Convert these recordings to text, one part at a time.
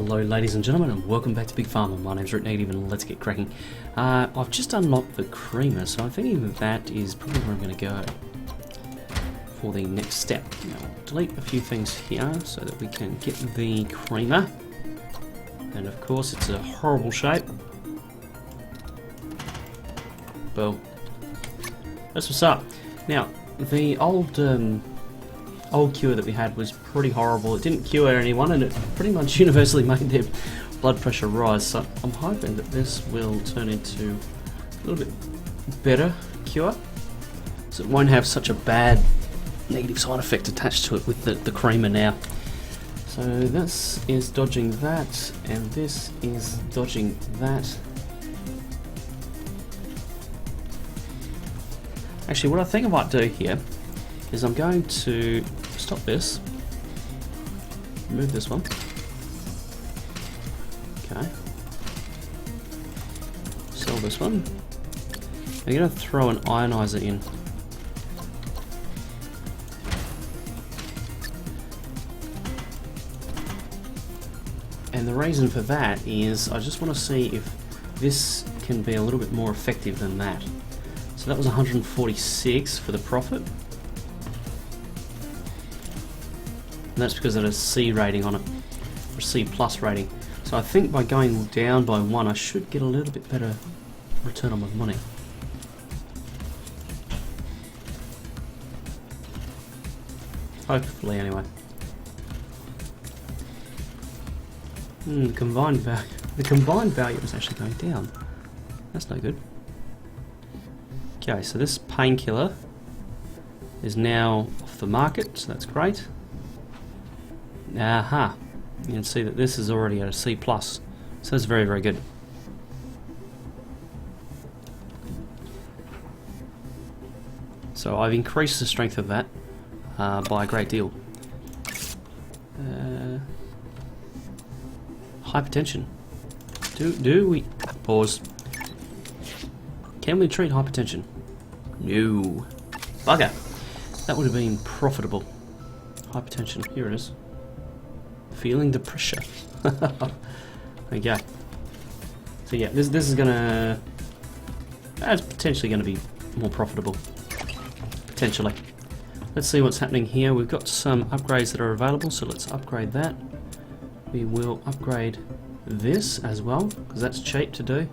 Hello ladies and gentlemen, and welcome back to Big Pharma. My name's Rick Negative and let's get cracking. I've just unlocked the creamer, so I'm thinking that is probably where I'm going to go for the next step. Now I'll delete a few things here so that we can get the creamer. And of course it's a horrible shape. Boom. That's what's up. Now, the old cure that we had was pretty horrible. It didn't cure anyone and it pretty much universally made their blood pressure rise. So I'm hoping that this will turn into a little bit better cure. So it won't have such a bad negative side effect attached to it with the creamer now. So this is dodging that and this is dodging that. Actually, what I think I might do here is I'm going to stop this, remove this one, okay, sell this one. I'm going to throw an ionizer in. And the reason for that is I just want to see if this can be a little bit more effective than that. So that was 146 for the profit. And that's because it has a C rating on it, or C plus rating. So I think by going down by 1 I should get a little bit better return on my money. Hopefully anyway. The combined value is actually going down. That's no good. Okay, so this Painkiller is now off the market, so that's great. Aha, you can see that this is already at a C+, so that's very, very good. So I've increased the strength of that by a great deal. Hypertension. Do we... Pause. Can we treat hypertension? No. Bugger. That would have been profitable. Hypertension. Here it is. Feeling the pressure. Okay. So yeah, this is gonna... It's potentially gonna be more profitable. Potentially. Let's see what's happening here. We've got some upgrades that are available, so let's upgrade that. We will upgrade this as well, because that's cheap to do. And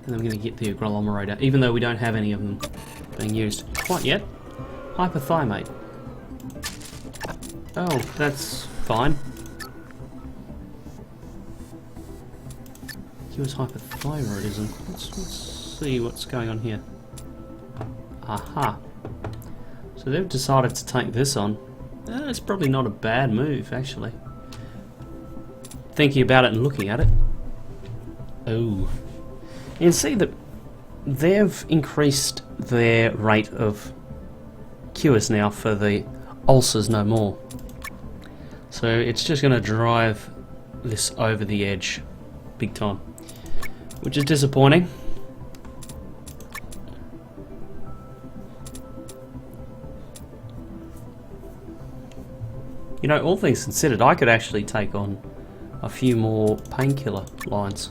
then we're going to get the agglomerator, even though we don't have any of them being used quite yet. Hyperthyroid. Oh, that's fine. Cures hyperthyroidism. Let's see what's going on here. Aha. So they've decided to take this on. It's probably not a bad move, actually. Thinking about it and looking at it. Oh. You can see that they've increased their rate of cures now for the ulcers no more. So it's just going to drive this over the edge big time, which is disappointing. You know, all things considered, I could actually take on a few more Painkiller lines.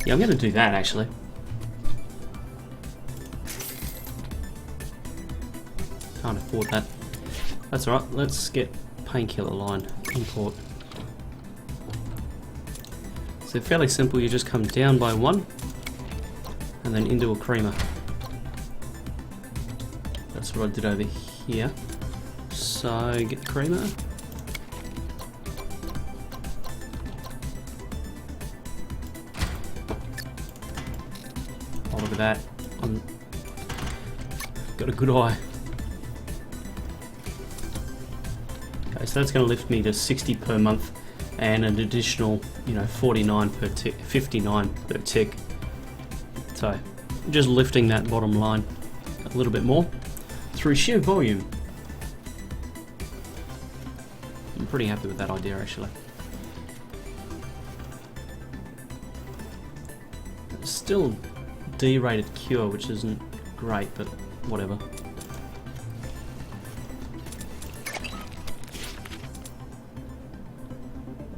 Yeah, I'm going to do that actually. Can't afford that. That's alright, let's get Painkiller line import. So fairly simple, you just come down by 1 and then into a creamer. That's what I did over here. So get the creamer. Oh, look at that. Got a good eye. Okay, so that's going to lift me to 60 per month and an additional, 49 per tick, 59 per tick. So just lifting that bottom line a little bit more through sheer volume. I'm pretty happy with that idea actually. It's still D-rated cure, which isn't great, but whatever.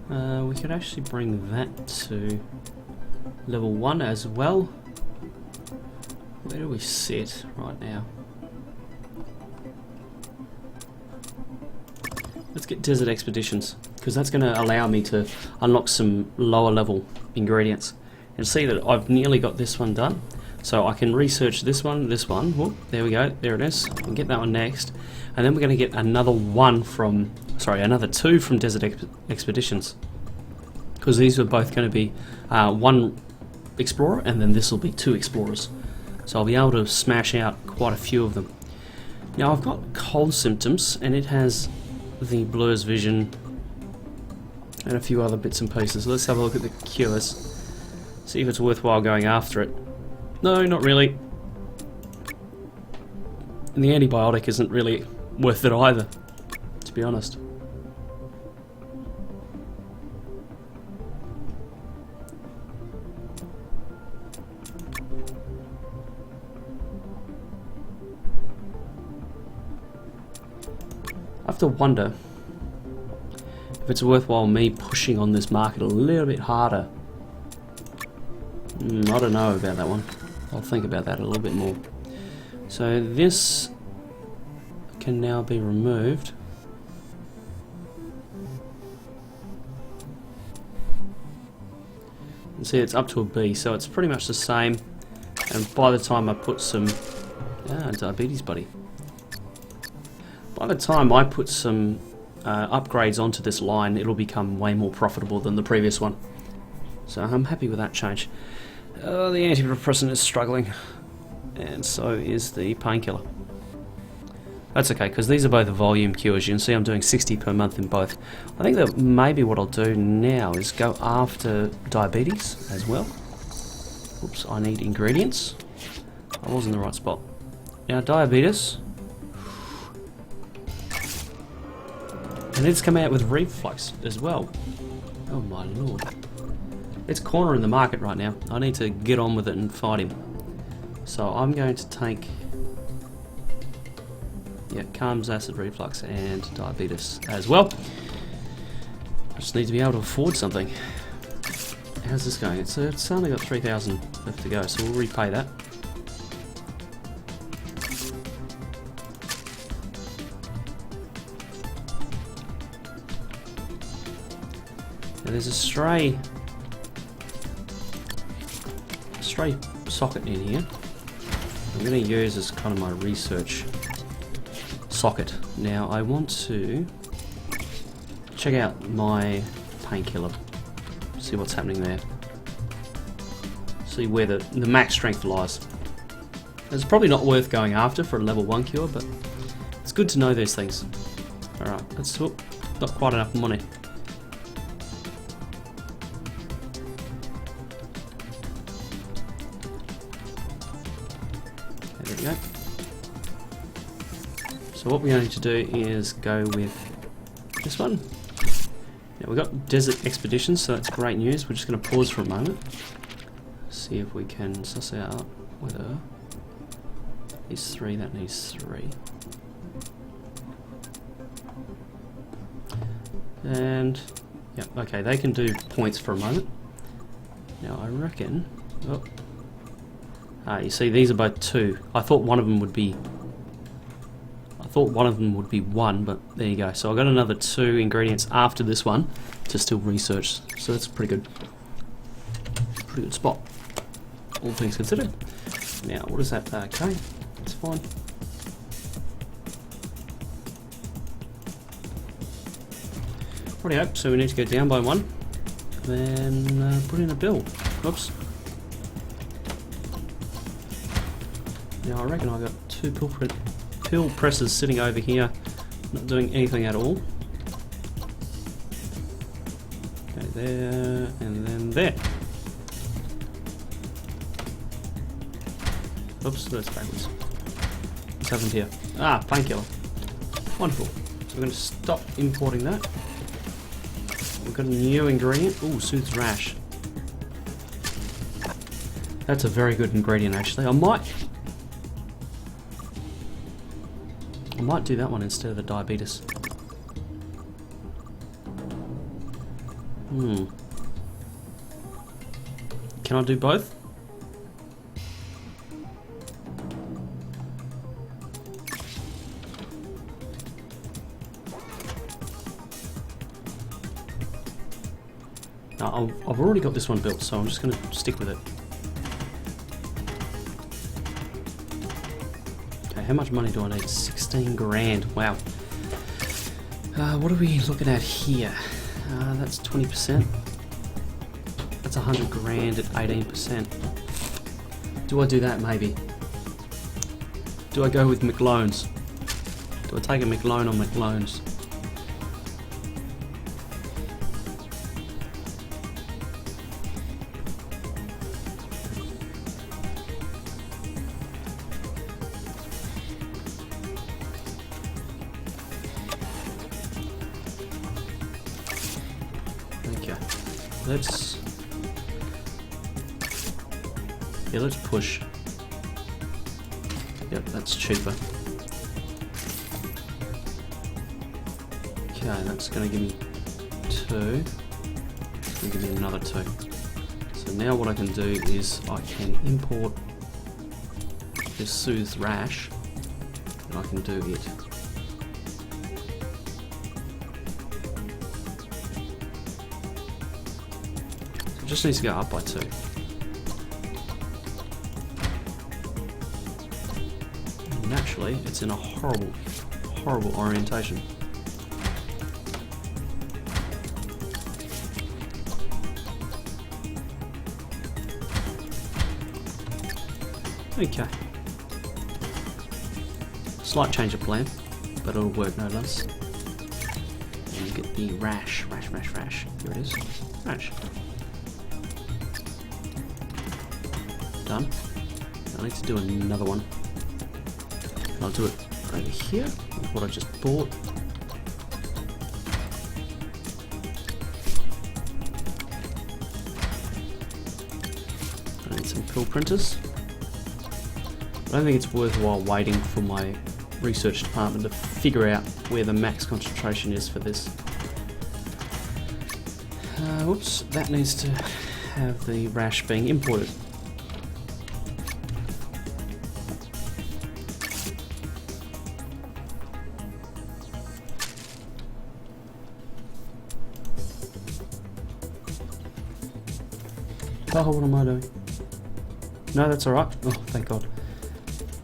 We could actually bring that to level 1 as well. Where do we sit right now? Let's get Desert Expeditions, because that's going to allow me to unlock some lower level ingredients. And see that I've nearly got this one done. So I can research this one. Whoop, there we go, there it is. I can get that one next. And then we're going to get another another two from Desert Expeditions. Because these are both going to be one explorer, and then this will be 2 explorers. So I'll be able to smash out quite a few of them. Now I've got cold symptoms, and it has the blur's vision and a few other bits and pieces. Let's have a look at the cures. See if it's worthwhile going after it. No, not really. And the antibiotic isn't really worth it either, to be honest. I have to wonder if it's worthwhile me pushing on this market a little bit harder. I don't know about that one. I'll think about that a little bit more. So this can now be removed. And see, it's up to a B, so it's pretty much the same. And by the time I put some... diabetes buddy. By the time I put some upgrades onto this line, it'll become way more profitable than the previous one. So I'm happy with that change. The antidepressant is struggling, and so is the painkiller. That's okay, because these are both volume cures. You can see I'm doing 60 per month in both. I think that maybe what I'll do now is go after diabetes as well. Oops, I need ingredients. I was in the right spot. Now diabetes. And it's come out with reflux as well. Oh my lord. It's cornering the market right now. I need to get on with it and fight him. So I'm going to take... calms acid reflux and diabetes as well. I just need to be able to afford something. How's this going? It's only got 3,000 left to go, so we'll repay that. Now there's a stray socket in here. I'm going to use as kind of my research socket. Now I want to check out my painkiller, see what's happening there, see where the max strength lies. It's probably not worth going after for a level 1 cure, but it's good to know these things. Alright, let's not quite enough money. There we go. So what we're going to do is go with this one. Now we've got Desert Expeditions, so that's great news. We're just going to pause for a moment. See if we can suss out whether these 3, that needs 3. And, yeah, okay, they can do points for a moment. Now I reckon, you see these are both 2. I thought one of them would be 1, but there you go. So I got another 2 ingredients after this one to still research. So that's pretty good spot, all things considered. Now, what is that? Okay, it's fine. Rightio, so we need to go down by 1, then put in a bill. Oops. Now I reckon I got 2 pill presses sitting over here, not doing anything at all. Okay, there, and then there. Oops, that's backwards. What's happened here? Painkiller. Wonderful. So we're going to stop importing that. We've got a new ingredient. Ooh, soothes rash. That's a very good ingredient, actually. I might do that one instead of the diabetes. Can I do both? No, I've already got this one built, so I'm just going to stick with it. Okay, how much money do I need? 16 grand. Wow. What are we looking at here? That's 20%. That's 100 grand at 18%. Do I do that? Maybe. Do I go with McLoans? Do I take a McLoan on McLoans? Okay. Let's push. Yep, that's cheaper. Okay, that's going to give me 2. It's going to give me another 2. So now what I can do is I can import this Soothes Rash, and I can do it. So it just needs to go up by 2. Naturally, it's in a horrible orientation. Okay. Slight change of plan, but it'll work no less. And you get the rash. Here it is. Rash. Done. I need to do another one. I'll do it over here with what I just bought. I need some pill printers. I don't think it's worthwhile waiting for my research department to figure out where the max concentration is for this. Whoops, that needs to have the rash being imported. Oh, what am I doing? No, that's alright. Oh, thank God.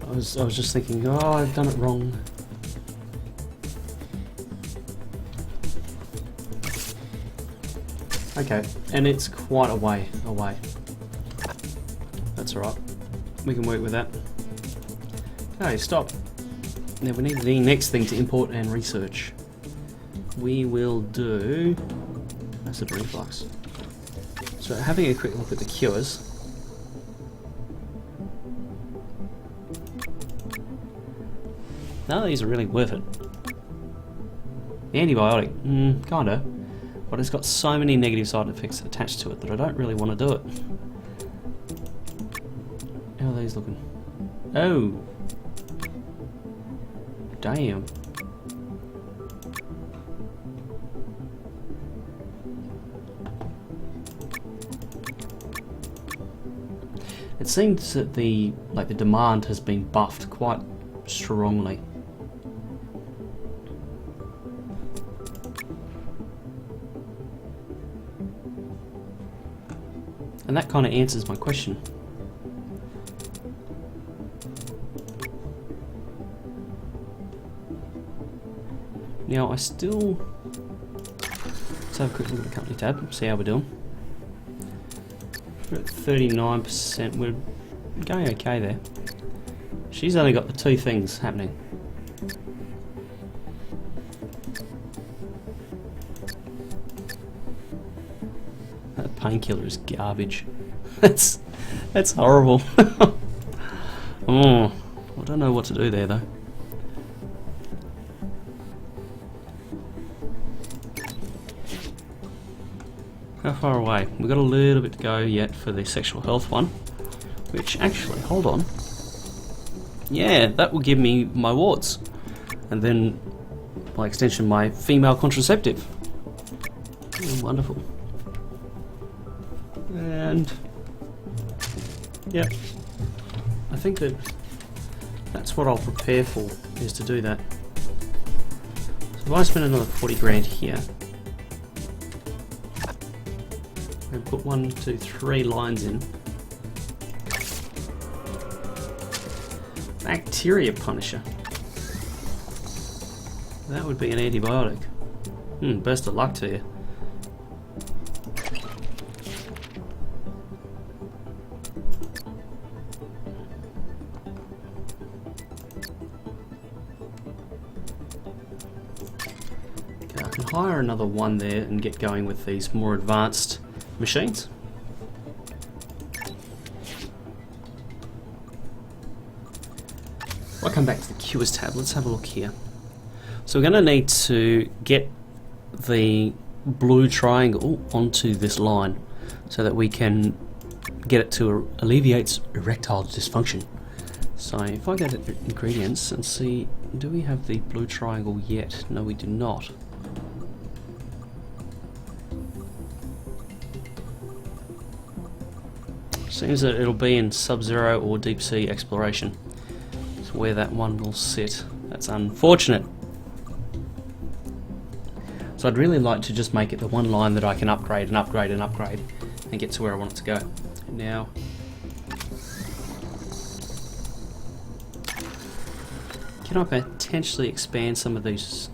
I was just thinking, oh, I've done it wrong. Okay, and it's quite a way away. That's alright. We can work with that. Okay, stop. Now we need the next thing to import and research. We will do acid reflux. So having a quick look at the cures. None of these are really worth it. The antibiotic, kinda. But it's got so many negative side effects attached to it that I don't really want to do it. How are these looking? Oh! Damn. It seems that the demand has been buffed quite strongly. And that kind of answers my question. Now I still... Let's have a quick look at the company tab, see how we're doing. We're at 39%, we're going okay there. She's only got the 2 things happening. That Painkiller is garbage. That's horrible. Oh, I don't know what to do there though. How far away? We've got a little bit to go yet for the sexual health one. Which actually, hold on. Yeah, that will give me my warts. And then, by extension, my female contraceptive. Oh, wonderful. And yeah, I think that's what I'll prepare for, is to do that. So if I spend another 40 grand here and put 1, 2, 3 lines in. Bacteria Punisher. That would be an antibiotic. Best of luck to you. Okay, I can hire another one there and get going with these more advanced machines. I'll come back to the Cures tab. Let's have a look here. So we're going to need to get the blue triangle onto this line so that we can get it to alleviate erectile dysfunction. So if I go to ingredients and see, do we have the blue triangle yet? No, we do not. Seems that it'll be in sub-zero or deep sea exploration. That's where that one will sit. That's unfortunate. So I'd really like to just make it the one line that I can upgrade and upgrade and upgrade and get to where I want it to go. Now, can I potentially expand some of these?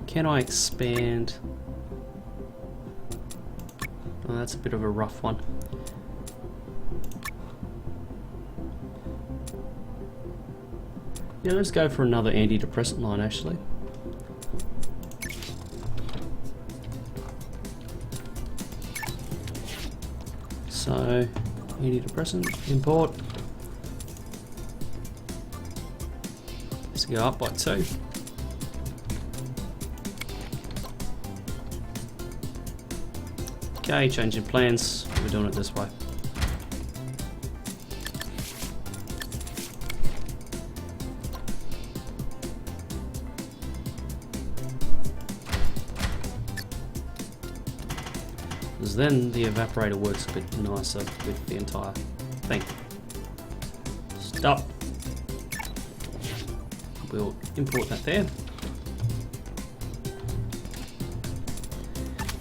Can I expand? Oh, that's a bit of a rough one. Yeah, let's go for another antidepressant line actually. So, antidepressant, import. Let's go up by 2. Okay, changing plans. We're doing it this way. Because then the evaporator works a bit nicer with the entire thing. Stop. We'll import that there.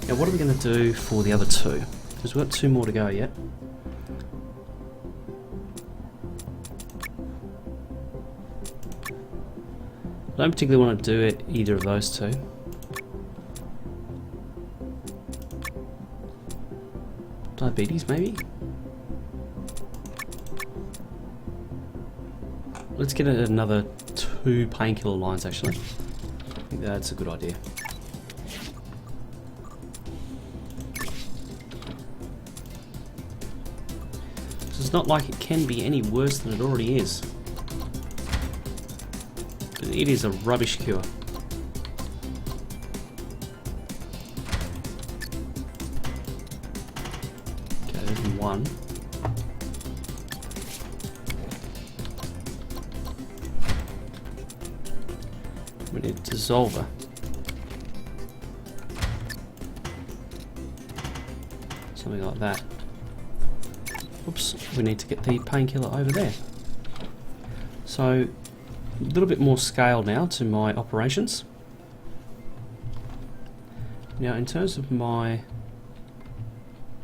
Now what are we going to do for the other 2? Because we've got 2 more to go yet. I don't particularly want to do it either of those 2. Diabetes maybe? Let's get another 2 painkiller lines actually. I think that's a good idea. It's not like it can be any worse than it already is. But it is a rubbish cure. Okay, there's 1. We need a dissolver. Something like that. Oops, we need to get the painkiller over there. So, a little bit more scale now to my operations. Now, in terms of my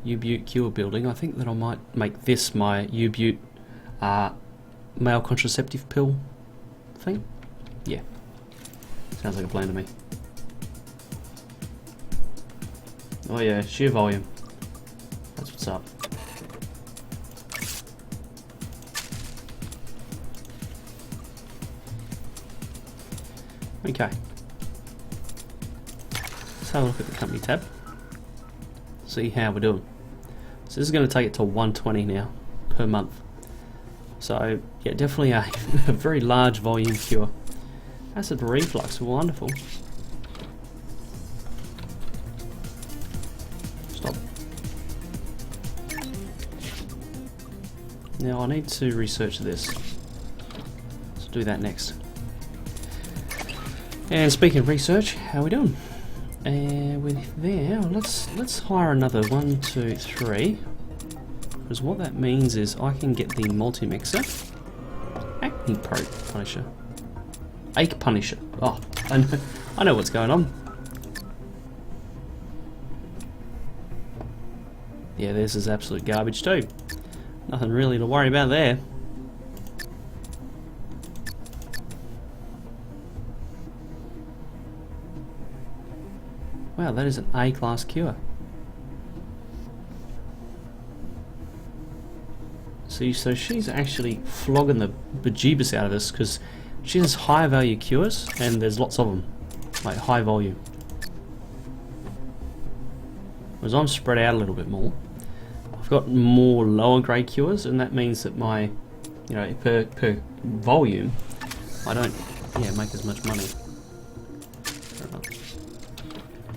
U-Butte cure building, I think that I might make this my U-Butte male contraceptive pill thing. Yeah, sounds like a plan to me. Oh yeah, sheer volume. That's what's up. Okay, let's have a look at the company tab, see how we're doing. So this is going to take it to 120 now per month. So yeah, definitely a very large volume cure. Acid reflux, wonderful. Stop. Now I need to research this. do that next. And speaking of research, how are we doing? With there, let's hire another 1, 2, 3. Because what that means is I can get the multi-mixer. Acne Punisher. Ache Punisher. Oh, I know what's going on. Yeah, this is absolute garbage too. Nothing really to worry about there. Wow, that is an A-class cure. See, so she's actually flogging the bejeebus out of us because she has high value cures and there's lots of them, like high volume. Whereas I'm spread out a little bit more. I've got more lower grade cures, and that means that my, you know, per volume, I don't, make as much money.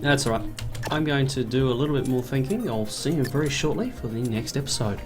That's alright. I'm going to do a little bit more thinking. I'll see you very shortly for the next episode.